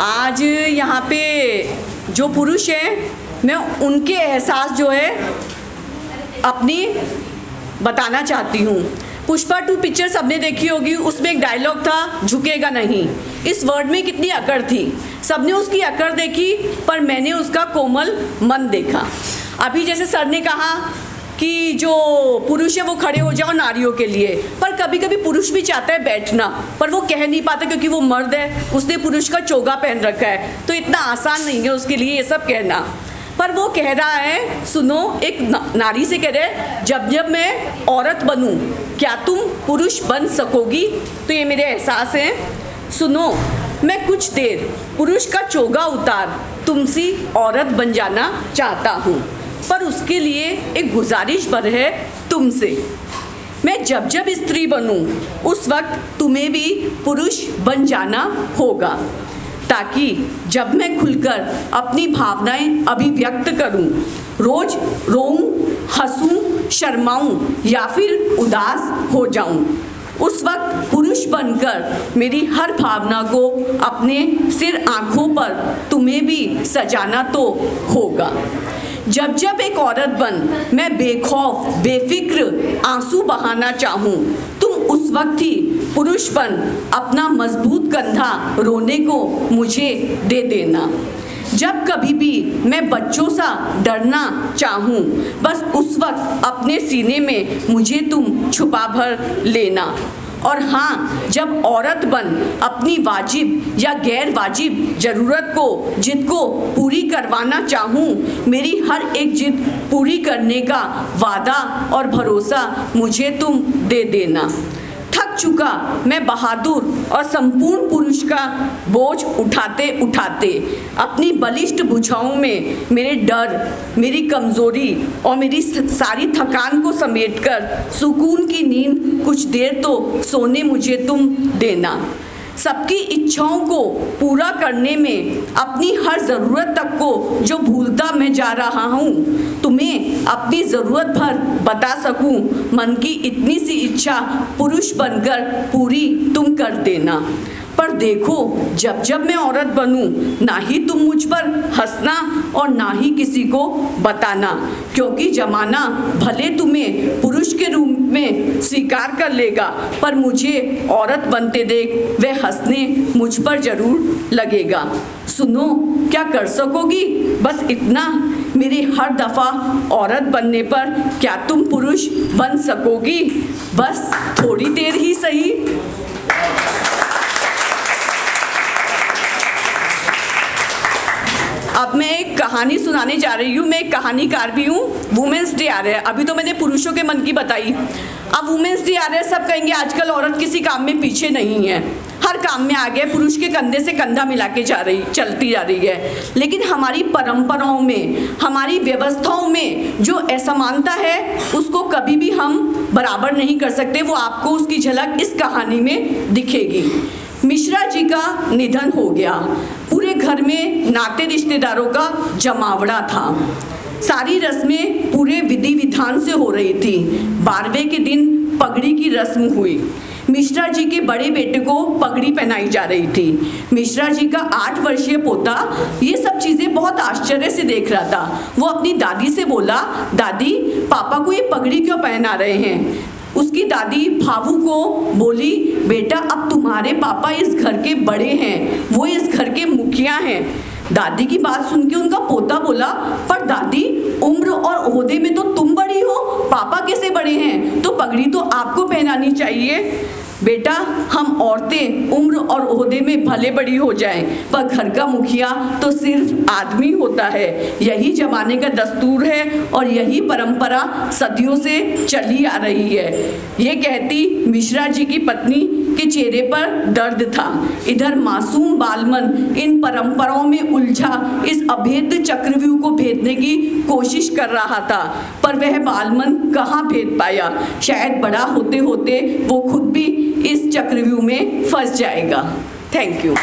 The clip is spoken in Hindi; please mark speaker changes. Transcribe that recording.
Speaker 1: आज यहाँ पे जो पुरुष हैं मैं उनके एहसास जो है अपनी बताना चाहती हूँ। पुष्पा 2 पिक्चर सबने देखी होगी, उसमें एक डायलॉग था झुकेगा नहीं। इस वर्ड में कितनी अकड़ थी, सबने उसकी अकड़ देखी पर मैंने उसका कोमल मन देखा। अभी जैसे सर ने कहा कि जो पुरुष है वो खड़े हो जाओ नारियों के लिए, पर कभी कभी पुरुष भी चाहता है बैठना पर वो कह नहीं पाता क्योंकि वो मर्द है, उसने पुरुष का चोगा पहन रखा है तो इतना आसान नहीं है उसके लिए ये सब कहना। पर वो कह रहा है, सुनो, एक नारी से कह रहे हैं जब जब मैं औरत बनूं क्या तुम पुरुष बन सकोगी। तो ये मेरे एहसास हैं। सुनो, मैं कुछ देर पुरुष का चोगा उतार तुमसी औरत बन जाना चाहता हूँ, पर उसके लिए एक गुजारिश भर है तुमसे। मैं जब जब स्त्री बनूं उस वक्त तुम्हें भी पुरुष बन जाना होगा, ताकि जब मैं खुलकर अपनी भावनाएं अभिव्यक्त करूं, रोज रोऊं, हंसूं, शर्माऊं या फिर उदास हो जाऊं, उस वक्त पुरुष बनकर मेरी हर भावना को अपने सिर आंखों पर तुम्हें भी सजाना तो होगा। जब जब एक औरत बन मैं बेखौफ बेफिक्र आंसू बहाना चाहूँ, तुम उस वक्त ही पुरुष बन अपना मजबूत कंधा रोने को मुझे दे देना। जब कभी भी मैं बच्चों सा डरना चाहूँ, बस उस वक्त अपने सीने में मुझे तुम छुपा भर लेना। और हाँ, जब औरत बन अपनी वाजिब या गैर वाजिब ज़रूरत को जिद को पूरी करवाना चाहूँ, मेरी हर एक जिद पूरी करने का वादा और भरोसा मुझे तुम दे देना। थक चुका मैं बहादुर और संपूर्ण पुरुष का बोझ उठाते उठाते, अपनी बलिष्ठ भुजाओं में मेरे डर, मेरी कमज़ोरी और मेरी सारी थकान को समेटकर सुकून की नींद कुछ देर तो सोने मुझे तुम देना। सबकी इच्छाओं को पूरा करने में अपनी हर ज़रूरत तक को जो भूलता मैं जा रहा हूँ, तुम्हें अपनी ज़रूरत भर बता सकूँ, मन की इतनी सी इच्छा पुरुष बनकर पूरी तुम कर देना। पर देखो, जब जब मैं औरत बनूं, ना ही तुम मुझ पर हंसना और ना ही किसी को बताना, क्योंकि जमाना भले तुम्हें पुरुष के रूप में स्वीकार कर लेगा, पर मुझे औरत बनते देख वह हंसने मुझ पर जरूर लगेगा। सुनो, क्या कर सकोगी बस इतना, मेरी हर दफ़ा औरत बनने पर क्या तुम पुरुष बन सकोगी, बस थोड़ी देर ही सही। अब मैं एक कहानी सुनाने जा रही हूँ। मैं एक कहानीकार भी हूँ। वुमेंस डे आ रहा है, अभी तो मैंने पुरुषों के मन की बताई, अब वुमेंस डे आ रहा है। सब कहेंगे आजकल औरत किसी काम में पीछे नहीं है, हर काम में आगे पुरुष के कंधे से कंधा मिला के चलती जा रही है। लेकिन हमारी परंपराओं में, हमारी व्यवस्थाओं में जो असमानता है उसको कभी भी हम बराबर नहीं कर सकते। वो आपको उसकी झलक इस कहानी में दिखेगी। मिश्रा जी का निधन हो गया। पूरे घर में नाते रिश्तेदारों का जमावड़ा था। सारी रस्में पूरे विधि विधान से हो रही थी। 12वें के दिन पगड़ी की रस्म हुई। मिश्रा जी के बड़े बेटे को पगड़ी पहनाई जा रही थी। मिश्रा जी का 8 वर्षीय पोता ये सब चीज़ें बहुत आश्चर्य से देख रहा था। वो अपनी दादी से बोला, दादी, पापा को ये पगड़ी क्यों पहना रहे हैं? उसकी दादी भावू को बोली, बेटा, अब तुम्हारे पापा इस घर के बड़े हैं, वो इस घर के मुखिया हैं। दादी की बात सुन के उनका पोता बोला, पर दादी, उम्र और ओहदे में तो तुम बड़ी हो, पापा कैसे बड़े हैं? तो पगड़ी तो आपको पहनानी चाहिए। बेटा, हम औरतें उम्र और ओहदे में भले बड़ी हो जाएं, पर घर का मुखिया तो सिर्फ आदमी होता है। यही जमाने का दस्तूर है और यही परंपरा सदियों से चली आ रही है। ये कहती मिश्रा जी की पत्नी के चेहरे पर दर्द था। इधर मासूम बालमन इन परंपराओं में उलझा इस अभेद्य चक्रव्यूह को भेदने की कोशिश कर रहा था, पर वह बालमन कहाँ भेद पाया। शायद बड़ा होते होते वो खुद भी इस चक्रव्यूह में फंस जाएगा। Thank you.